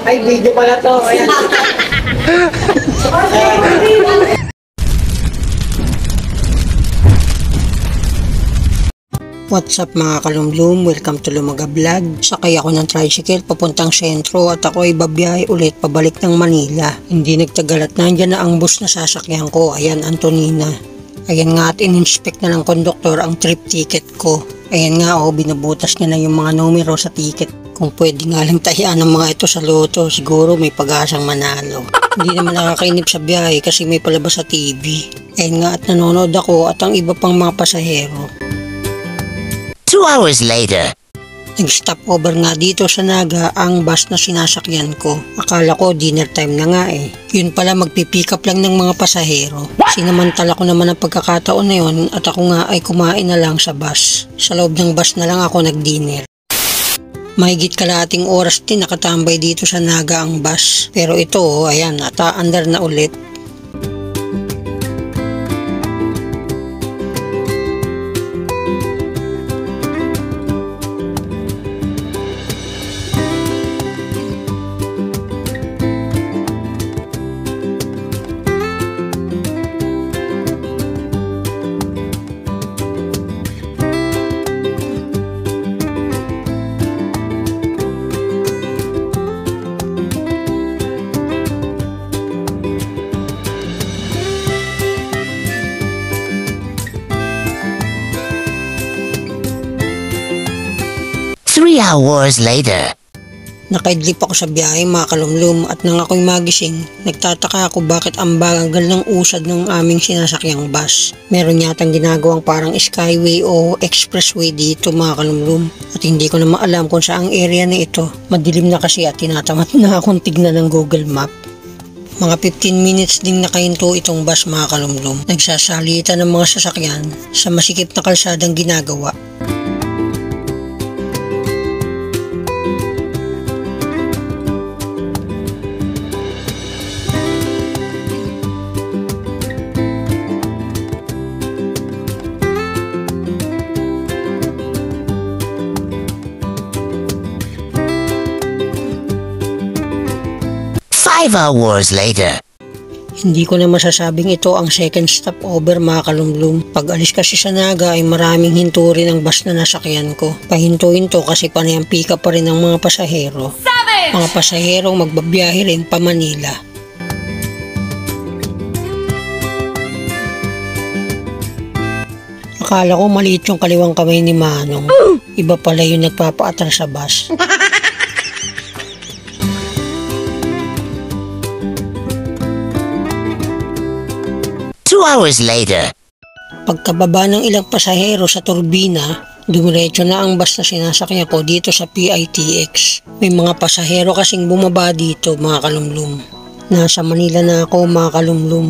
Ay, video pala to. Ayan. What's up mga kalumlum? Welcome to Lumaga Vlog. Sakay ako ng tricycle papuntang sentro at ako ay babiyahe ulit pabalik ng Manila. Hindi nagtagal at nandyan na ang bus na sasakyan ko. Ayan, Antonina. Ayan nga at in-inspect na ng konduktor ang trip ticket ko. Ayan nga binabutas niya na yung mga numero sa ticket. Kung pwede nga lang tahian ng mga ito sa loto, siguro may pag-asang manalo. Hindi naman nakakainip sa biyahe kasi may palabas sa TV. Ayan nga at nanonood ako at ang iba pang mga pasahero. 2 hours later. Nag-stop over nga dito sa Naga ang bus na sinasakyan ko. Akala ko dinner time na nga eh. Yun pala magpipick up lang ng mga pasahero. Sinamantala ko naman ang pagkakataon na yun at ako nga ay kumain na lang sa bus. Sa loob ng bus na lang ako nag-dinner. Mahigit kalahating oras din nakatambay dito sa Naga ang bus. Pero ito ayan, nata-under na ulit. Three hours later. Nakaidlip ako sa biyahe mga kalumlum at nang ako'y magising, nagtataka ako bakit ang bagal ng usad ng aming sinasakyang bus. Meron yatang ginagawang parang skyway o expressway dito mga kalumlum at hindi ko na maalam kung saang area na ito. Madilim na kasi at tinatamad na akong tignan ng Google Map. Mga 15 minutes ding nakahinto itong bus mga kalumlum. Nagsasalita ng mga sasakyan sa masikip na kalsadang ginagawa. Five hours later. Hindi ko na masasabing ito ang second stopover mga kalumlum. Pag alis kasi sa Naga ay maraming hinto rin ang bus na nasakyan ko. Pahinto-hinto kasi panay ang pick up pa rin ng mga pasahero. Mga pasaherong magbabiyahe rin pa Manila. Akala ko maliit yung kaliwang kamay ni Manong. Iba pala yung nagpapaatras sa bus. 2 hours later. Pagkababa ng ilang pasahero sa turbina, dumiretso na ang bus na sinasakyan ko dito sa PITX. May mga pasahero kasing bumaba dito mga kalumlum. Nasa Manila na ako mga kalumlum.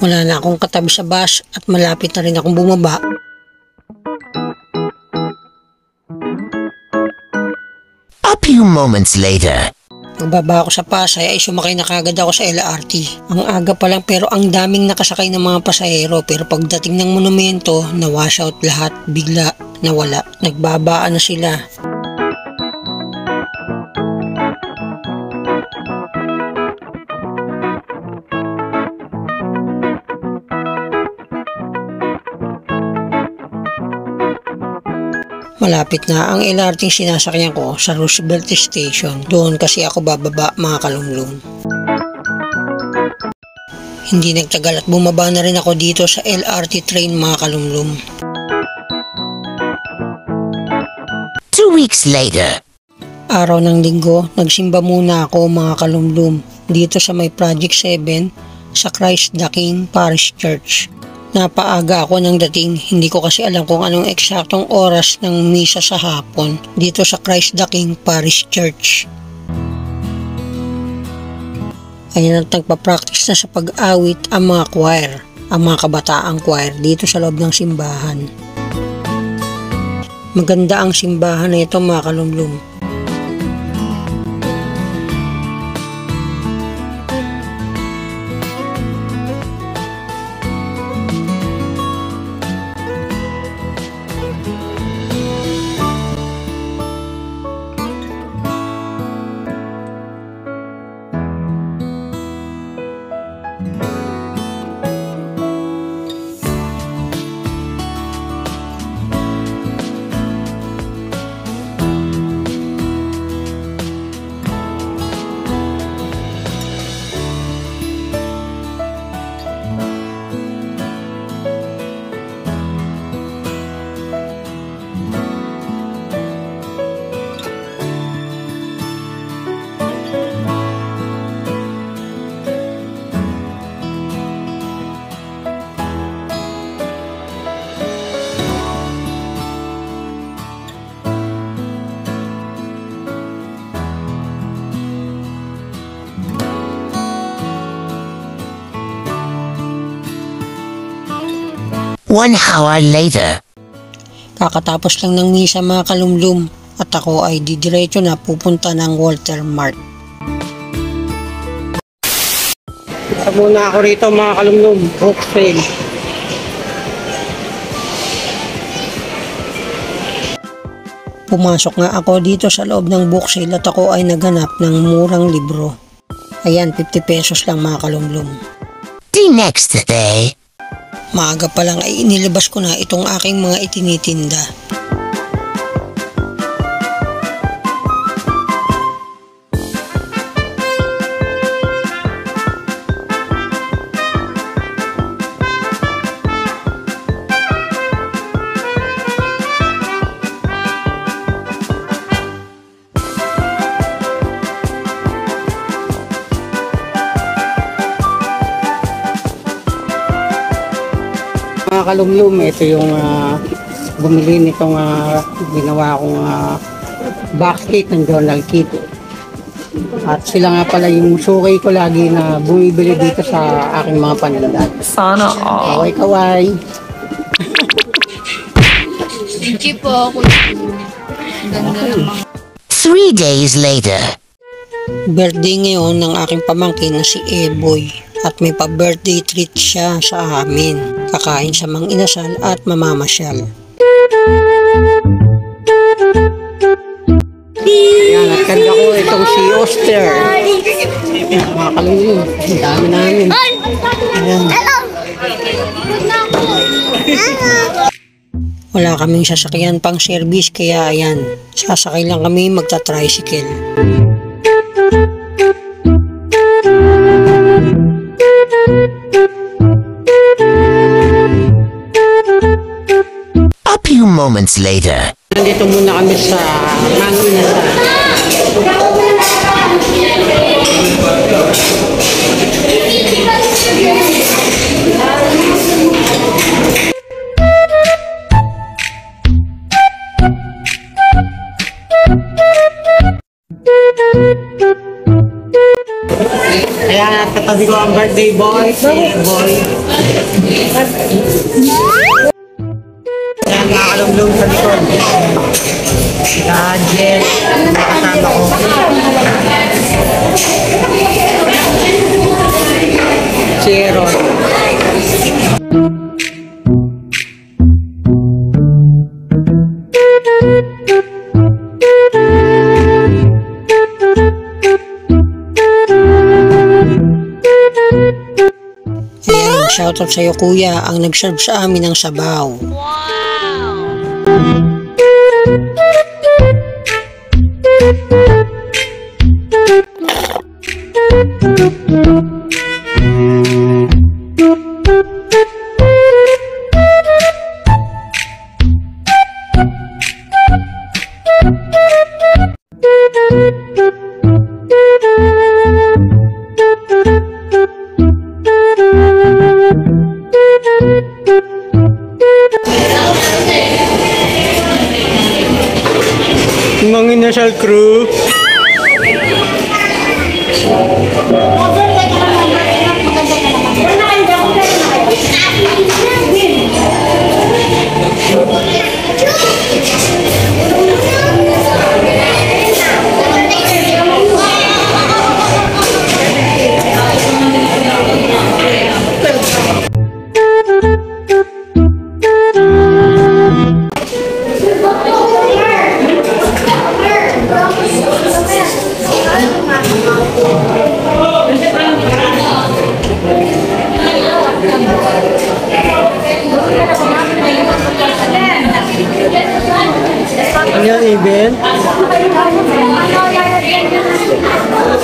Wala na akong katabi sa bus at malapit na rin akong bumaba. A few moments later. Pagbaba ako sa Pasay ay sumakay na kagad ako sa LRT. Ang aga pa lang pero ang daming nakasakay ng mga pasahero pero pagdating ng monumento, na-wash out lahat, bigla nawala. Nagbabaan na sila. Malapit na ang LRT sinasakyan ko sa Roosevelt Station. Doon kasi ako bababa mga kalumlum. Hindi nagtagal at bumaba na rin ako dito sa LRT train mga kalumlum. 2 weeks later. Araw ng linggo, nagsimba muna ako mga kalumlum dito sa may Project 7 sa Christ the King Parish Church. Napaaga ako ng dating, hindi ko kasi alam kung anong eksaktong oras ng misa sa hapon dito sa Christ the King Parish Church. Ayan at nagpa-practice na sa pag-awit ang mga choir, ang mga kabataang choir dito sa loob ng simbahan. Maganda ang simbahan na ito mga kalumlum. One hour later. Kakatapos lang ng misa mga kalumlum at ako ay didiretso na pupunta ng Walter Mart. Punta muna ako rito mga kalumlum, book sale. Pumasok nga ako dito sa loob ng book sale at ako ay naghanap ng murang libro. Ayan, 50 pesos lang mga kalumlum. The next day. Maaga pa lang ay inilabas ko na itong aking mga itinitinda. Mga kalumlum, ito yung bumili nitong ginawa kong basket ng Donald Kit. At sila nga pala yung sukay ko lagi na bumibili dito sa aking mga paninda. Sana all. Kaway-kaway. Thank you po, kuya. Ganda naman. 3 days later. Birthday ngayon ng aking pamangkin na si Eboy. At may pa-birthday treat siya sa amin. Kakain sa mang inasal at mamamasyal. Ayan, at kanda ko itong si Oster. Mga kalumlum, ang dami namin. Ayan. Wala kaming sasakyan pang service kaya ayan, sasakay lang kami magta-tricycle. A few moments later. Nandito muna kami sa Mang Inasal. Kaya katabi ko ang birthday boy, si Boy. Ayan mga kalumlum sa likod. Gadget, nakasama ko. Si Aaron. Ayan, shoutout sa'yo kuya ang nag-serve sa amin ng sabaw. Mang Inasal crew.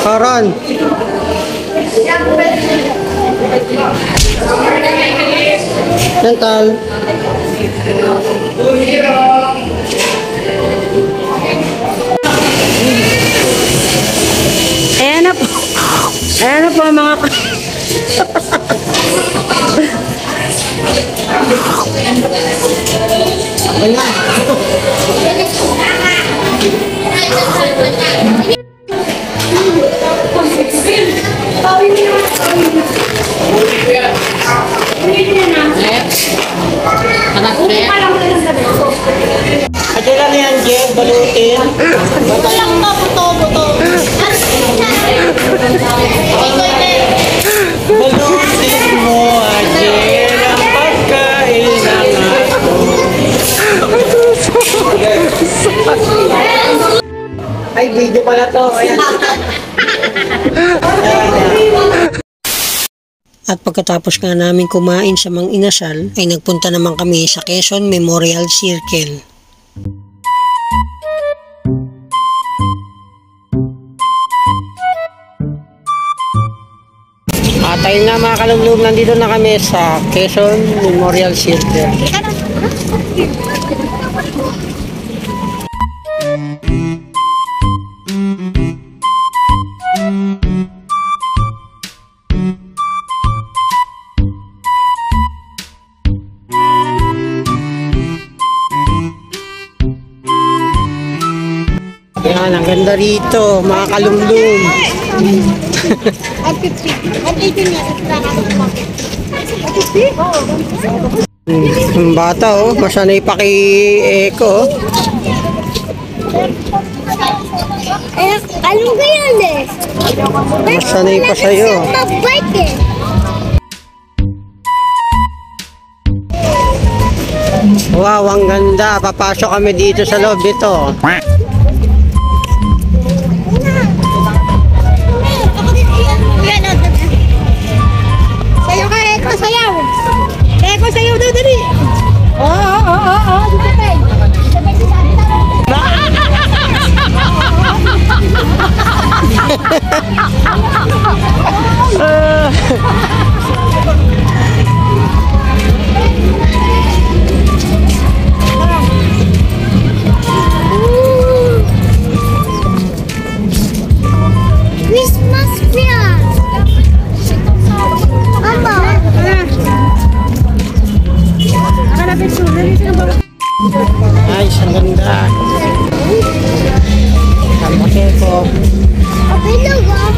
Karan. Dental. Ayan na po. Ayan na po mga Ate lang yan, Jeff, balutin. Ito lang to, buto. Balutin mo, Ate, ang pagkain ng ato. Ay, video pala to. Ayan. At pagkatapos nga namin kumain sa Mang Inasal, ay nagpunta naman kami sa Quezon Memorial Circle. At ayun nga mga kalumlum, nandito na kami sa Quezon Memorial Circle. Yan, ang ganda rito, mga kalumlum. Ang bata oh, masanay pa kay Eko. Alam ko yan eh. Masanay pa sa'yo. Mag-bike eh. Wow, ang ganda. Papasok kami dito sa loob nito. Sayaw ka, Eko, sayaw. Eko, sayaw daw, dali. Oo. Dito tayo. Christmas fair. Mama. Ay, ang ganda. Ang Eko. Okay lang ah.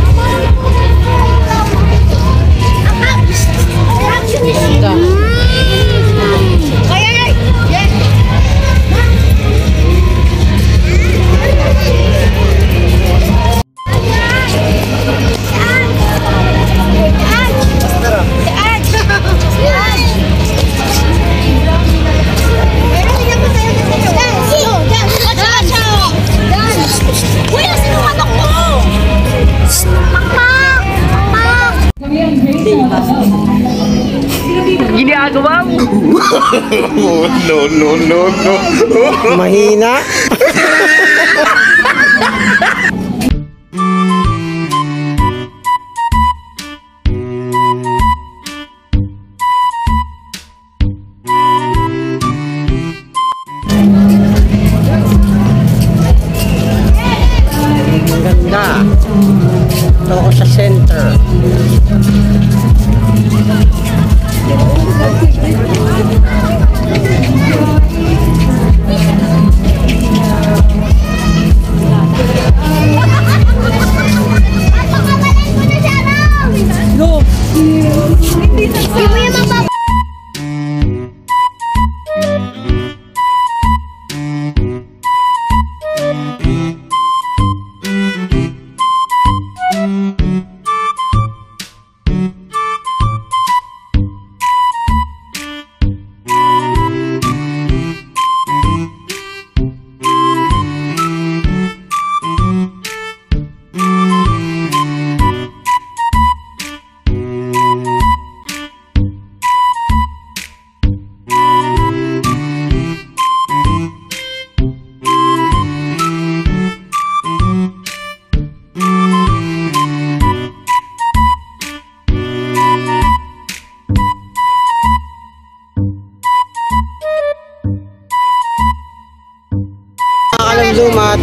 Ganda. Ay. Yes. Ginagawa mo. No. Mahina. Ang ganda. Ito ako sa center.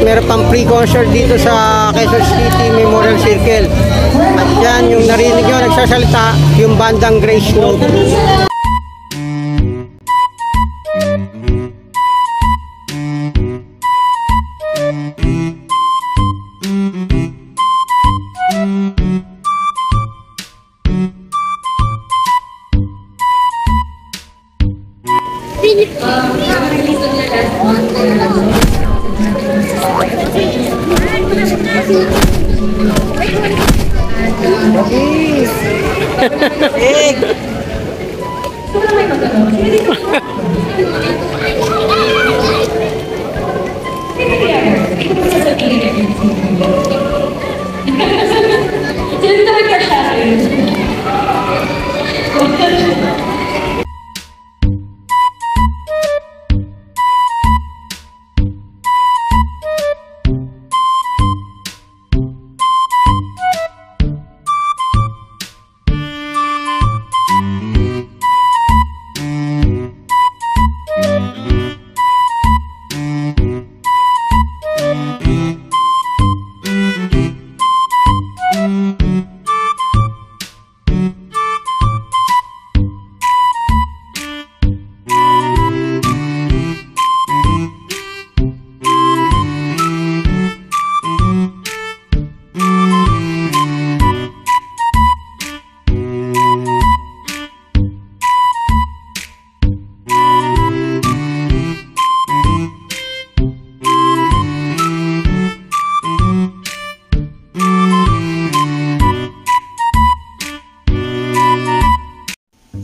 meron pang free concert dito sa Quezon City Memorial Circle. At yan, yung narinig nyo, nagsasalita, yung bandang Grace Note.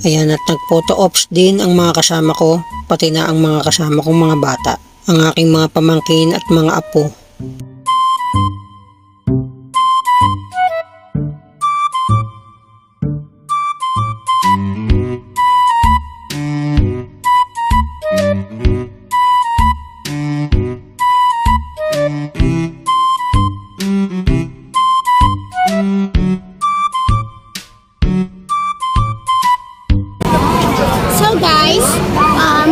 Ayan, at nag-photo ops din ang mga kasama ko, pati na ang mga kasama kong mga bata, ang aking mga pamangkin at mga apo. So guys,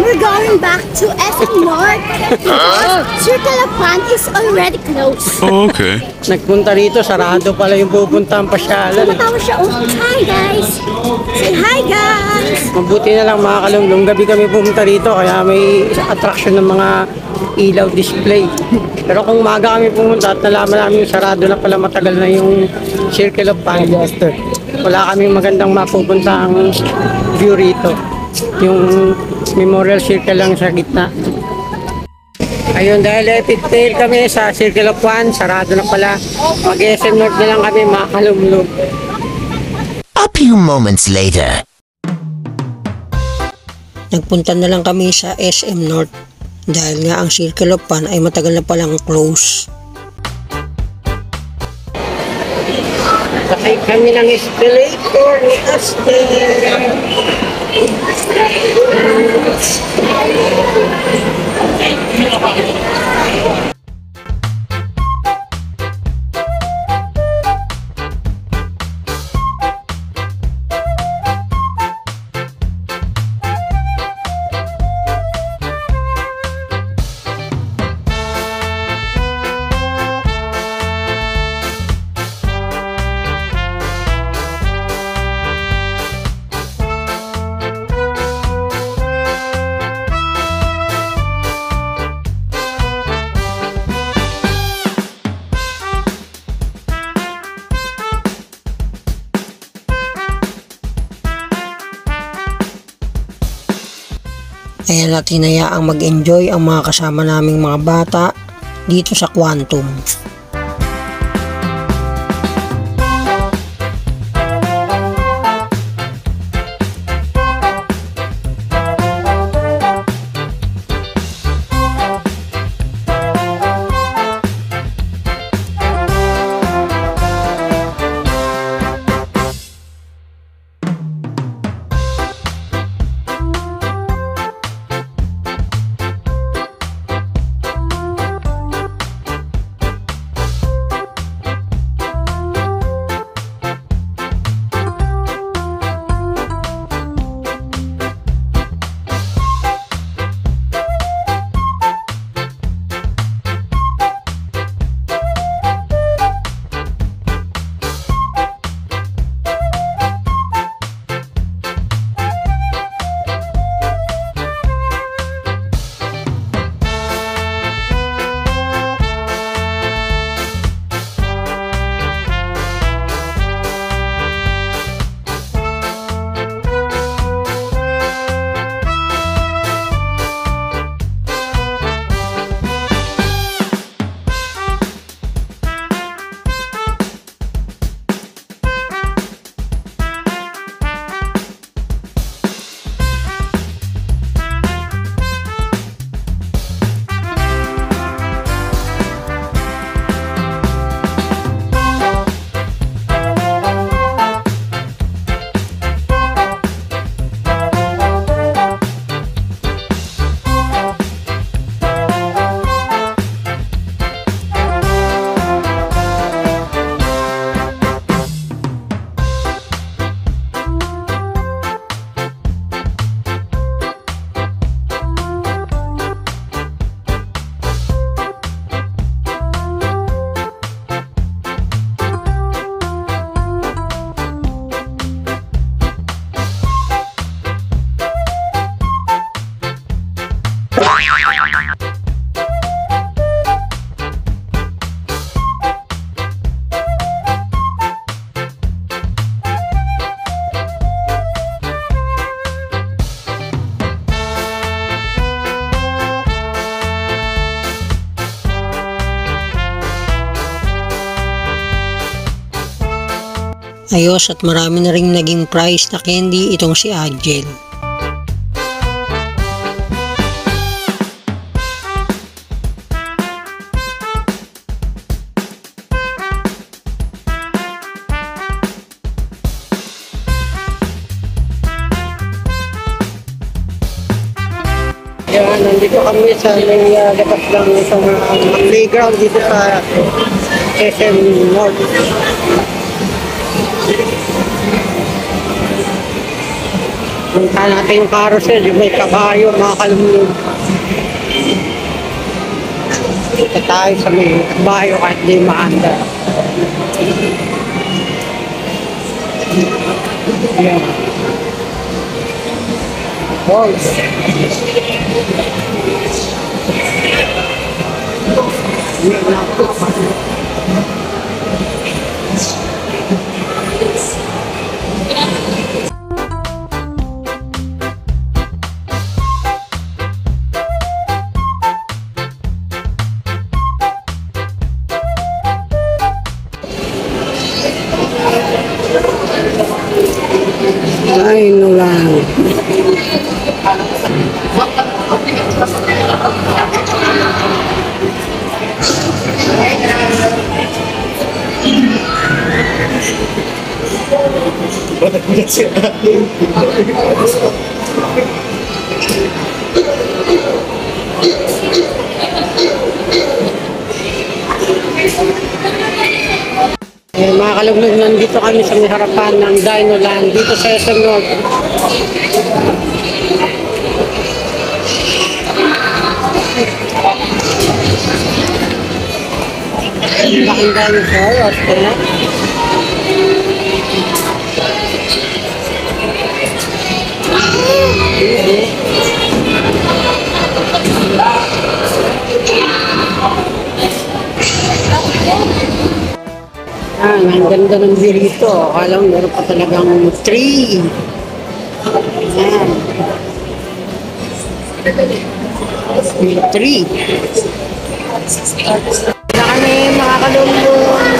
we're going back to SM North because Circle of Fun is already closed. Oh, okay. Nagpunta rito, sarado pala yung pupuntahan pasyalan. Tumatawa siya, oh, hi guys! Say hi guys! Mabuti na lang mga kalunglong, gabi kami pumunta rito kaya may attraction ng mga ilaw display. Pero kung umaga kami pumunta at nalaman namin yung sarado na pala, matagal na yung Circle of Fun, wala kaming magandang mapupuntahang view rito. Yung Memorial Circle lang sa gitna. Ayun, dahil epitail kami sa Circle of Fun, sarado na pala. Mag-SM North na lang kami mga kalunglong. A few moments later. Nagpunta na lang kami sa SM North dahil nga ang Circle of Fun ay matagal na palang close. Sakay kami ng escalator ni Aster. Kaya natin hayaang mag-enjoy ang mga kasama naming mga bata dito sa Quantum. Ayos at marami na rin naging prize na candy itong si Angel. Yan, nandito kami sa may labas lang sa playground dito sa SM North. Punta natin yung carousel, yung may kabayo, mga kalumulog. Dito tayo sa may kabayo kahit di maanda. Yan. Balls. Ay, no lang. Mga kalugnog, nandito kami sa may harapan ng Dinoland dito sa SM North. Laking dinosaur, okay? Ang ganda ng view rito. Akala mo meron pa talagang tree. Ayan. Tree. Na kami mga kalungkong.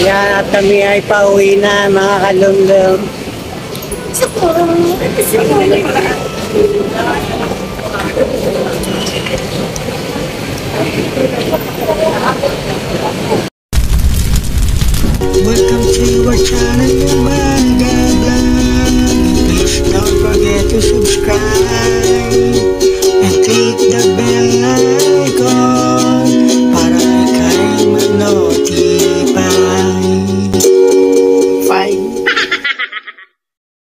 Yan, at kami ay pauwi na mga kalunggong. Welcome to our channel, Lumaga Vlog. Don't forget to subscribe.